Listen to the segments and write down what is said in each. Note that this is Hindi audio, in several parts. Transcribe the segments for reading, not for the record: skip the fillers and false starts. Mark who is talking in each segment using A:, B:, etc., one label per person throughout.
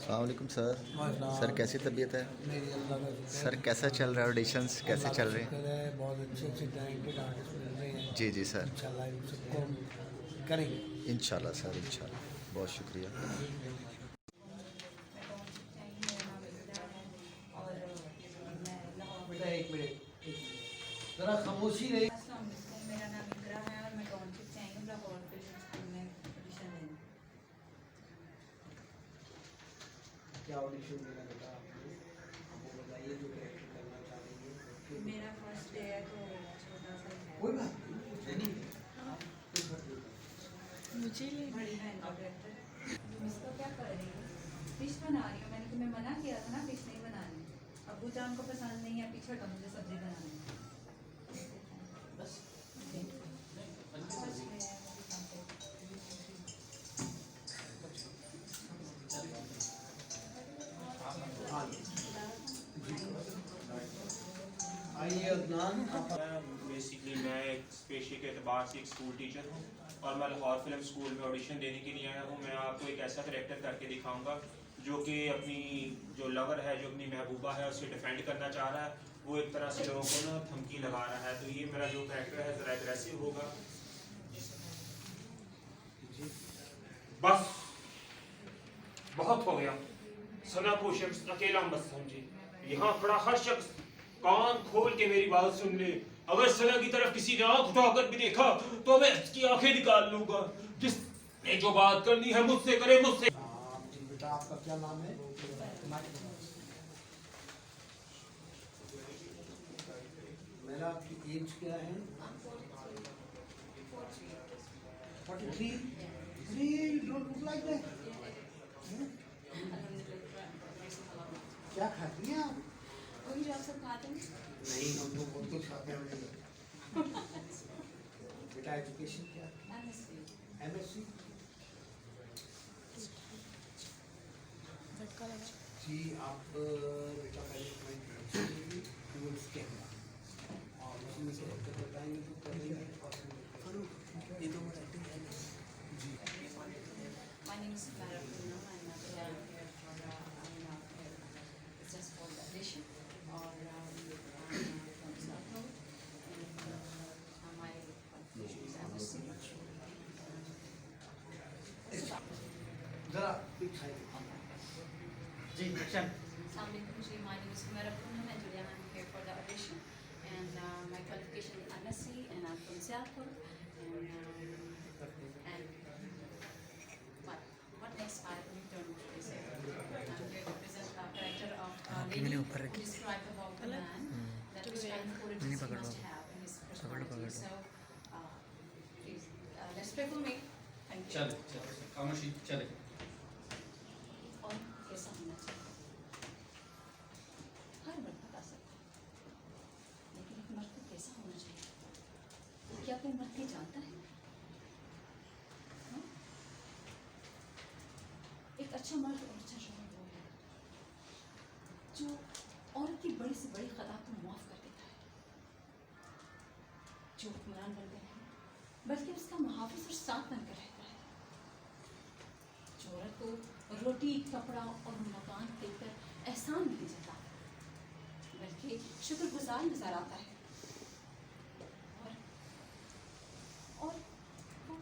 A: अस्सलाम वालेकुम सर। सर
B: माशाल्लाह।
A: कैसी तबीयत है?
B: मेरी अल्लाह का शुक्र
A: सर
B: है।
A: कैसा चल रहा है? ऑडिशंस कैसे
B: अल्लाह का
A: चल रहे
B: शुक्र
A: हैं?
B: है, बहुत अच्छे अच्छे टैलेंटेड आर्टिस्ट मिल रहे हैं।
A: जी जी सर।
B: इंशाल्लाह इन सबको हम करेंगे।
A: इंशाल्लाह सर, इंशाल्लाह। बहुत शुक्रिया।
B: बेटा एक मिनट, जरा खामोशी रहे।
C: अस्सलाम वालेकुम, मेरा नाम इकरा है और मैं टाउनशिप से आई हूँ लाहौर फिल्म स्कूल में ऑडिशन देने।
B: क्या ऑडिशन देना बेटा आपने? हमको बताइए जो कैरेक्टर करना चाह रही है।
C: मेरा फर्स्ट डे है तो छोटा सा ही है।
B: कोई बात नहीं,
C: मुझे बड़ी बहन का कैरेक्टर। तुम इसको क्या कर रही हो? फिश बना रही हो। मैंने तुम्हें मना किया था ना फिश नहीं बनानी। अब्बू जान को पसंद नहीं है, पीछे हटो, मुझे सब्जी बनानी है।
B: बस
C: फर्स्ट डे है, वो भी खाते।
B: आइए अदनान, आप
D: बेसिकली मैं एक पेशे के अतबार से एक स्कूल टीचर हूँ और मैं लाहौर फिल्म स्कूल में ऑडिशन देने के लिए आया हूँ। मैं आपको एक ऐसा करेक्टर करके दिखाऊंगा जो कि अपनी जो लवर है, जो अपनी महबूबा है, उसे डिफेंड करना चाह रहा है। वो एक तरह से लोगों को ना धमकी लगा रहा है। तो ये मेरा जो करेक्टर है ज़रा एग्रेसिव होगा। बस बहुत हो गया। सना को शख्स अकेला मत समझे। यहाँ खड़ा हर शख्स कान खोल के मेरी बात सुन ले। अगर सना की तरफ किसी ने आंख उठाकर भी देखा तो मैं इसकी आंखें निकाल लूंगा। जिसने जो बात करनी है मुझसे करे, मुझसे।
B: जी बेटा, आपका क्या नाम है? मेरा आपकी एज क्या है? 43? Really? Don't look like that. क्या खाती हैं आप?
C: वही जो आप सब खाते हैं।
B: नहीं, हम तो बहुत कुछ खाते हैं। बेटा एजुकेशन क्या है? MSc? जी आप बेटा पहले अपना टूवर्ड्स कैमरा और उसमें से बताएंगे तो करेंगे और ये तो एक्टिंग है जी।
C: My name is Clara Bruno and I am here for it's just for the audition or from South Road and my qualification is MSc.
B: जरा दिखाइए जी action.
C: Assalamualaikum ji, my name is Clara Bruno and today I am here for the audition and my qualification is MSc and I'm from South Road and what next I don't know. I'm here to present a character of a lady who describe about a man that which kind of qualities he must have in his personality. So please let's pray for me. Thank you.
E: चले खामोशी चले।
C: और कैसा होना चाहिए हर मर्द बता सकता है, लेकिन एक मर्द को कैसा होना चाहिए क्या कोई मर्द ये जानता है? हाँ? एक अच्छा मर्द और अच्छा शौहर वो है जो औरत की बड़ी से बड़ी खता को माफ कर देता है, जो हुक्मरान बनकर नहीं बल्कि उसका मुहाफिज और साथ बनकर रहता है, जो औरत को रोटी कपड़ा और मकान देकर एहसान नहीं जता बल्कि शुक्रगुजार नजर आता है और वो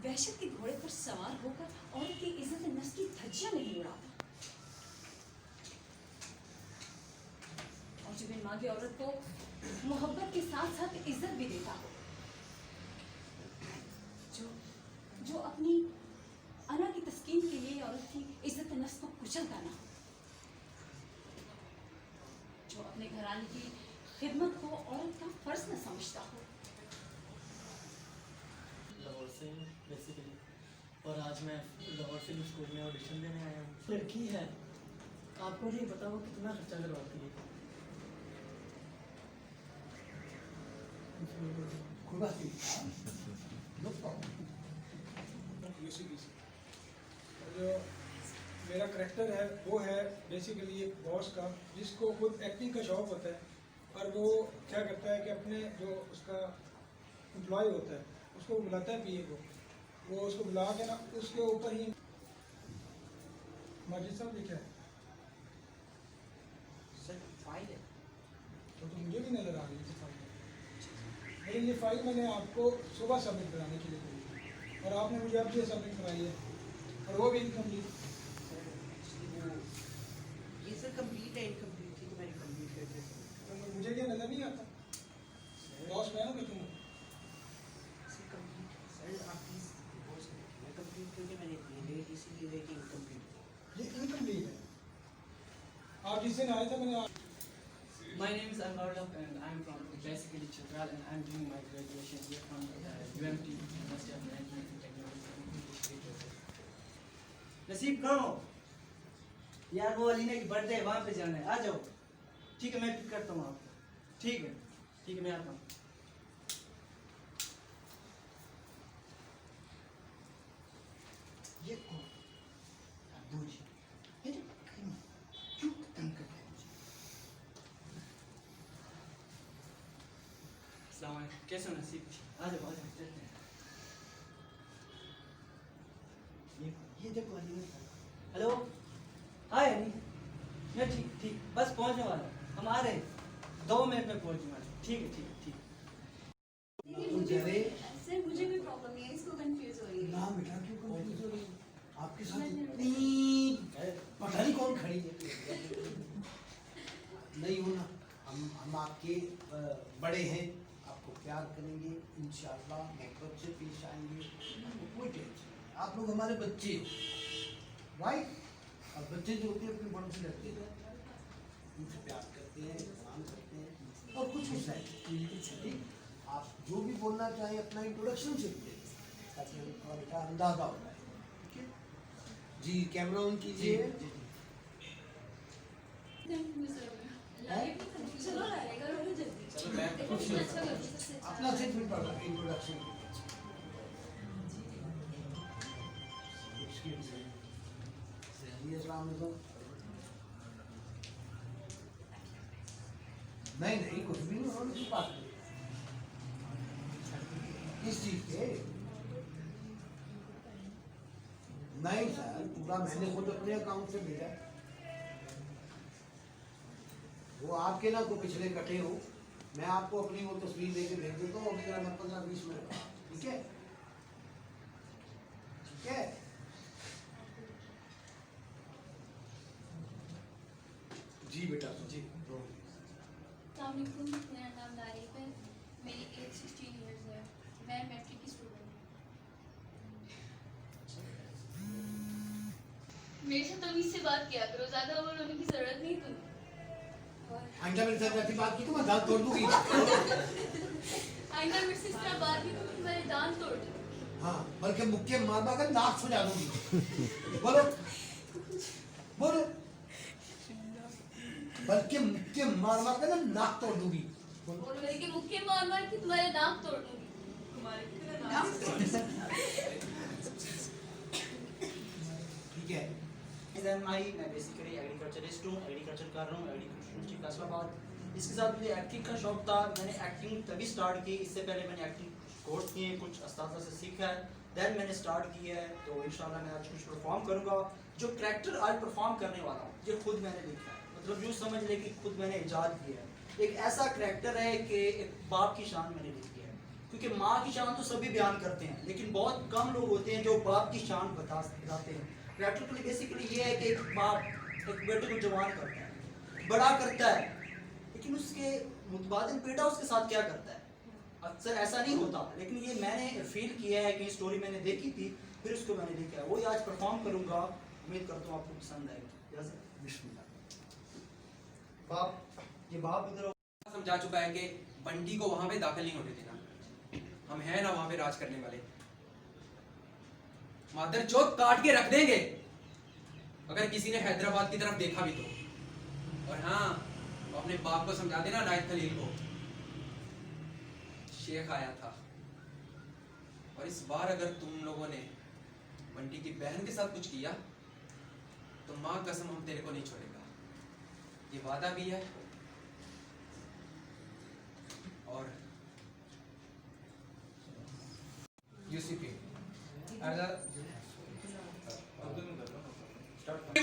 C: वहशत के घोड़े पर सवार होकर औरत की इज्जत नफ्स की धज्जियां नहीं उड़ाता और जो बिन मांगे औरत को मोहब्बत के साथ साथ इज्जत भी देता हो, जो अपनी अना की तस्कीन के लिए औरत की इज्जत नफ्स को कुचलता ना, जो अपने घराने की खिदमत को औरत का फर्ज न समझता हो।
F: लाहौर से बेसिकली और आज मैं लाहौर फिल्म स्कूल में ऑडिशन देने आया हूँ। लड़की है, आपको नहीं पता वो कितना खर्चा करवाती है।
B: कोई बात नहीं, नो प्रॉब्लम।
G: जो मेरा करेक्टर है वो है बेसिकली एक बॉस का जिसको खुद एक्टिंग का शौक होता है और वो क्या करता है कि अपने जो उसका एम्प्लॉय होता है उसको बुलाता है पीए को, वो उसको बुला के ना उसके ऊपर ही माजिद साहब ये क्या है?
B: सर फाइल है।
G: तो मुझे भी नज़र आ रही है फाइल। लेकिन ये फाइल मैंने आपको सुबह सबमिट कराने के लिए दी और आपने मुझे अब ये सबमिट कराई है और वो भी इनकम्प्लीट।
B: सर एक्चुअली वो ये सर कंप्लीट है, इनकम्प्लीट थी तो मैंने कंप्लीट कर दिया।
G: तो मुझे ये नज़र नहीं आता। बॉस मैं हूँ कि तुम हो?
B: सर कंप्लीट सर आप प्लीज बोल सकते मैं कंप्लीट करके मैंने डेट इसीलिए है कि इनकम्प्लीट।
G: ये इनकम्प्लीट है। आप जिस दिन आए थे मैंने
F: My name is Anwar Love and I'm from basically Chitral and I'm doing my graduation here from UMT University of Management and Technology in English Literature.
H: नसीब कहाँ हो यार? वो अलीना की बर्थडे है, वहाँ पे जाना है, आ जाओ। ठीक है मैं पिक करता हूँ आपको। ठीक है मैं आता हूँ। ये कौन? अब्दू जी। ये जो क्यों तंग कर रहे हैं मुझे?
F: अस्सलाम वालेकुम, कैसे हो नसीब?
H: आ जाओ चलते हैं। ये देखो अलीना। Hello hi Ali. मैं ठीक बस पहुंचने वाला हूँ। हम आ रहे हैं 2 मिनट में पहुंचने वाले। ठीक है।
C: सर मुझे भी प्रॉब्लम नहीं है, इसको कंफ्यूज हो रही है।
H: ना बेटा क्यों कंफ्यूज हो रही है? आपके साथ इतनी पता नहीं कौन खड़ी है। नहीं हो ना, हम आपके बड़े हैं, आपको प्यार करेंगे इंशाल्लाह, मोहब्बत से पेश आएंगे, कोई टेंशन नहीं। आप लोग हमारे बच्चे हो, राइट? और बच्चे जो होते हैं अपने बड़ों से डरते हैं, उनसे प्यार करते हैं, सलाम करते हैं और कुछ होता है। ठीक, आप जो भी बोलना चाहें अपना इंट्रोडक्शन से दें ताकि हमको बेटा अंदाजा हो जाए। ठीक है जी, कैमरा ऑन कीजिए।
C: कंफ्यूज हो रही हूँ। चलो रहेगा, रोलो जल्दी।
E: चलो मैं
C: देखो कितना अच्छा लग रहा है, सबसे अच्छा।
H: अपना सिर्फ भी पढ़ रहा है इंट्रोडक्शन। नहीं कुछ भी नहीं, उन्होंने की बात की किस चीज के? नहीं सर, पूरा मैंने खुद अपने अकाउंट से भेजा। वो आपके ना को पिछले कटे हो, मैं आपको अपनी वो तस्वीर लेके भेज देता हूँ, अभी 15-20 मिनट। ठीक है जी बेटा जी।
C: अस्सलामुअलैकुम, मेरा नाम नारिफ है, मेरी एज 16 इयर्स है, मैं मैट्रिक की स्टूडेंट हूँ। मेरे से तमीज से बात किया करो, ज़्यादा ओवर होने की ज़रूरत नहीं तुम्हें। और
H: आइंदा मेरे साथ ऐसी बात की तो मैं दांत तोड़ दूंगी।
C: आइंदा मेरे से इस तरह बात की तो तुम्हारे दांत तोड़ दूँ।
H: हाँ, बल्कि मुक्के मार कर नाक सुजा दूंगी। बोलो बल्कि मुक्के मार कर ना नाक तोड़ दूंगी।
C: और मेरे के मुक्के मार के तुम्हारे दांत तोड़ दूँगी।
H: ठीक है।
F: मैं बेसिकली एग्रीकल्चरिस्ट हूँ, एग्रीकल्चर कर रहा हूँ, एग्रीकल्चर फैसलाबाद। इसके साथ मुझे एक्टिंग का शौक था। मैंने एक्टिंग तभी स्टार्ट की, इससे पहले मैंने एक्टिंग कोर्स किए, कुछ अस्तादा से सीखा है, देन मैंने स्टार्ट किया है। तो इंशाल्लाह मैं आज कुछ परफॉर्म करूँगा। जो कैरेक्टर आज परफॉर्म करने वाला हूँ ये खुद मैंने लिखा है, मतलब यूँ समझ ले कि खुद मैंने इजाद किया है। एक ऐसा कैरेक्टर है कि एक बाप की शान मैंने लिखी है, क्योंकि माँ की शान तो सभी बयान करते हैं, लेकिन बहुत कम लोग होते हैं जो बाप की शान बताते हैं। कैरेक्टर के लिए बेसिकली ये है कि एक बाप एक बेटे को जवान करता है, बड़ा करता है, लेकिन उसके मुतबादिल बेटा उसके साथ क्या करता है? अक्सर ऐसा नहीं होता, लेकिन ये मैंने फील किया है कि स्टोरी मैंने देखी थी, फिर उसको मैंने लिखा है। वही आज परफॉर्म करूँगा, उम्मीद करता हूँ आपको पसंद आएगा। बिस्मिल्लाह।
E: ये बाप इधर समझा चुका है कि बंटी को वहां पे दाखिल नहीं होने देना। हम हैं ना वहां पे राज करने वाले, मादर चौथ काट के रख देंगे अगर किसी ने हैदराबाद की तरफ देखा भी तो। और हाँ, अपने बाप को समझा देना, नायत खलील को, शेख आया था। और इस बार अगर तुम लोगों ने बंटी की बहन के साथ कुछ किया तो मां कसम हम तेरे को नहीं छोड़ेगा, ये वादा भी है। और यूसीपी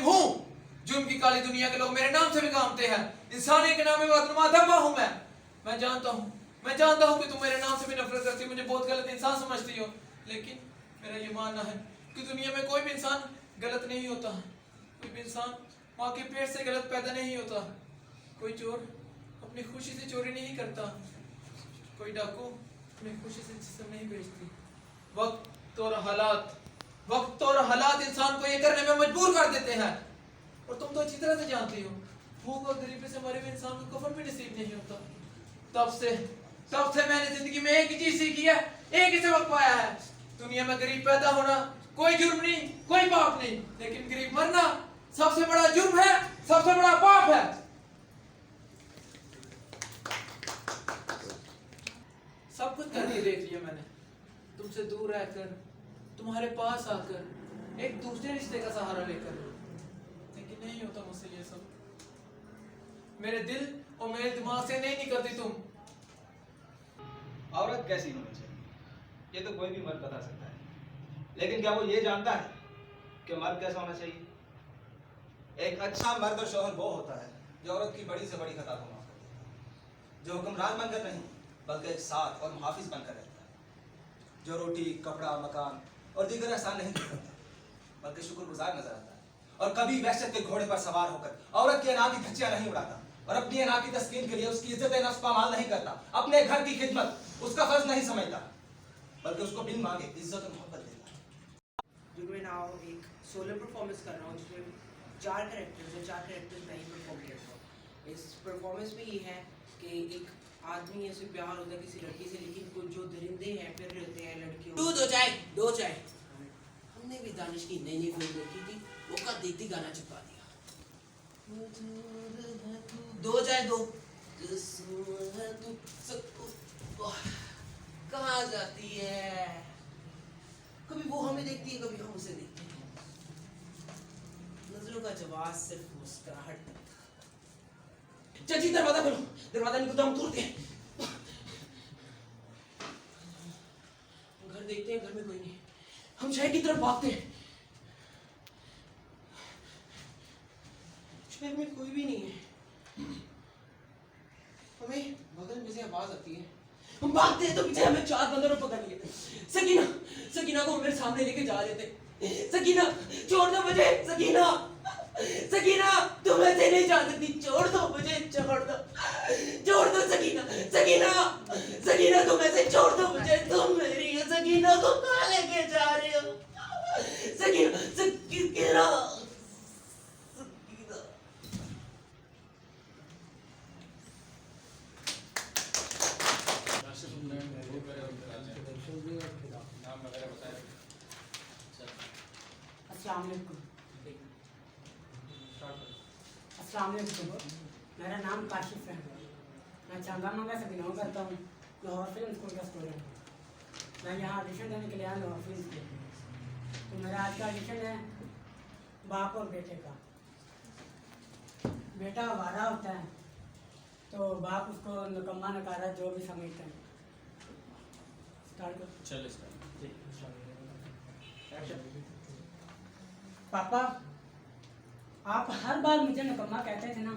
E: हूँ वाली दुनिया के लोग मेरे नाम से भी कामते हैं। इंसानियत के नाम में बदनुमा धब्बा हूँ मैं जानता हूँ कि तुम मेरे नाम से भी नफरत करती हो, मुझे बहुत गलत इंसान समझती हो, लेकिन मेरा ये मानना है कि दुनिया में कोई भी इंसान गलत नहीं होता। कोई भी इंसान माँ के पेट से गलत पैदा नहीं होता। कोई चोर अपनी खुशी से चोरी नहीं करता, कोई डाकू अपनी खुशी से जिस्म नहीं बेचती। वक्त और हालात इंसान को ये करने में मजबूर कर देते हैं। और तुम तो अच्छी तरह से जानती हो, भूख और गरीबी से मरे हुए इंसान को कफन भी नसीब नहीं होता। तब से मैंने जिंदगी में एक ही चीज सीखी है, एक ही सबक पाया है। दुनिया में गरीब पैदा होना कोई जुर्म नहीं, कोई पाप नहीं, लेकिन गरीब मरना सबसे बड़ा जुर्म है, सबसे बड़ा पाप है। सब कुछ करके देख लिया मैंने, तुमसे दूर रहकर, तुम्हारे पास आकर, एक दूसरे रिश्ते का सहारा लेकर, लेकिन नहीं होता मुझसे ये सब। मेरे दिल और मेरे दिमाग से नहीं निकलती तुम।
I: औरत कैसी होनी चाहिए ये तो कोई भी मर्द बता सकता है, लेकिन क्या वो ये जानता है कि मर्द कैसा होना चाहिए? एक अच्छा मर्द और शौहर वो होता है जो औरत की बड़ी से बड़ी खता को माफ कर देता है, जो हुक्मरान बनकर नहीं बल्कि एक साथ और मुहाफिज बनकर रहता है, जो रोटी, कपड़ा, मकान और दीगर एहसान नहीं करता बल्कि शुक्रगुजार नजर आता है, और कभी वहशत के घोड़े पर सवार होकर औरत की अना की धज्जियां नहीं उड़ाता, और अपनी अना की तस्कीन के लिए उसकी इज्जत नफ्स पामाल नहीं करता, अपने घर की खिदमत उसका फर्ज नहीं समझता बल्कि उसको बिन मांगे इज्जत और मोहब्बत देता है।
B: जो मैं नाउ एक सोलो परफॉर्मेंस कर रहा हूँ जिसमें 4 कैरेक्टर्स मैं ही परफॉर्म करता हूँ। इस परफॉर्मेंस में ये है कि एक आदमी ऐसे प्यार होता है किसी लड़की से, लेकिन कुछ जो दरिंदे हैं फिर रहते हैं लड़कियों। दो चाय हमने भी दानिश की नई फिल्म देखी थी, वो का देखती गाना चिपका दिया। दो चाय दो कहाँ जाती है, कभी वो हमें देखती है कभी हम उसे देखते हैं। नजरों का जवाब सिर्फ मुस्कुराहट तक था। चाची दरवाजा खोलो, दरवाजा नहीं खुलता हम तुरंत हैं। घर देखते हैं, घर में कोई नहीं, हम शहर की तरफ भागते हैं। शहर में कोई भी नहीं है, हमें बगल में से आवाज आती है, हम भागते हैं तो पीछे हमें 4 बंदरों पकड़ लिए। सकीना को मेरे सामने लेके जा रहे थे। सकीना छोड़ दो मुझे, सकीना तुम ऐसे नहीं जा सकती, छोड़ दो मुझे, छोड़ दो सकीना तुम ऐसे छोड़ दो मुझे, तुम मेरी सकीना को कहाँ लेके जा रहे हो? सकीना
J: अस्सलाम वालेकुम। मेरा नाम काशिफ है, मैं चंगानगर से बिलोंग करता हूँ। लाहौर फिल्म स्कूल का स्टूडेंट हूँ। मैं यहाँ ऑडिशन देने के लिए आया लाहौर फिल्म के। तो मेरा आज का ऑडिशन है बाप और बेटे का। बेटा आवारा होता है तो बाप उसको निकम्मा नकारा जो भी समझते हैं। पापा आप हर बार मुझे निकम्मा कहते थे ना,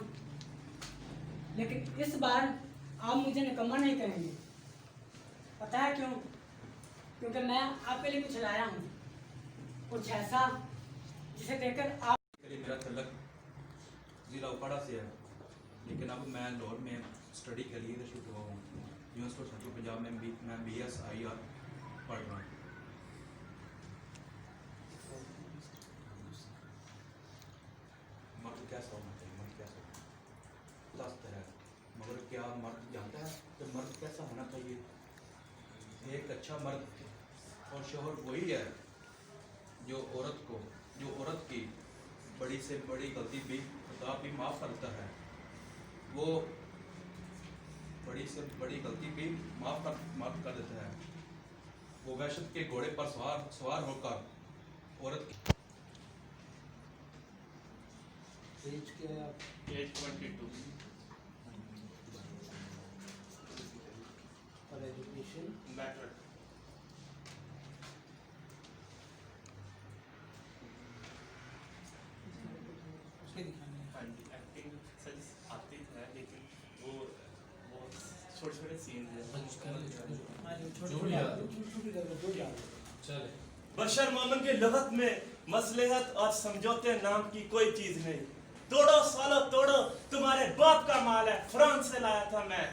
J: लेकिन इस बार आप मुझे निकम्मा नहीं कहेंगे। पता है क्यों? क्योंकि मैं आपके लिए कुछ लाया हूँ, कुछ ऐसा जिसे देखकर आप।
K: मेरा तलक ज़िला उपाड़ा से है, लेकिन अब मैं लाहौर में स्टडी के लिए शिफ्ट हुआ हूँ। यूनिवर्सिटी सेंट्रल पंजाब में मैं BSIR पढ़ रहा हूँ। मर्द कैसा होना चाहिए? मर्द कैसा दस्त है, मगर क्या मर्द जानता है कि मर्द कैसा होना चाहिए? एक अच्छा मर्द और शौहर वही है जो औरत की बड़ी से बड़ी गलती भी खुदा भी माफ़ करता है। वो बड़ी से बड़ी गलती भी माफ़ कर देता है। वो वहशत के घोड़े पर सवार होकर औरत की
H: एज क्या है?
D: एज 22।
H: और एजुकेशन?
D: मैट्रिक।
B: उसके दिखाने
L: हाँ जी, एक्टिंग सच आती है लेकिन वो छोटे छोटे सीन है। बशर मोमन के लुगत में मसलहत और समझौते नाम की कोई चीज नहीं। तोड़ो सालो तोड़ो, तुम्हारे बाप का माल है, फ्रांस से लाया था मैं।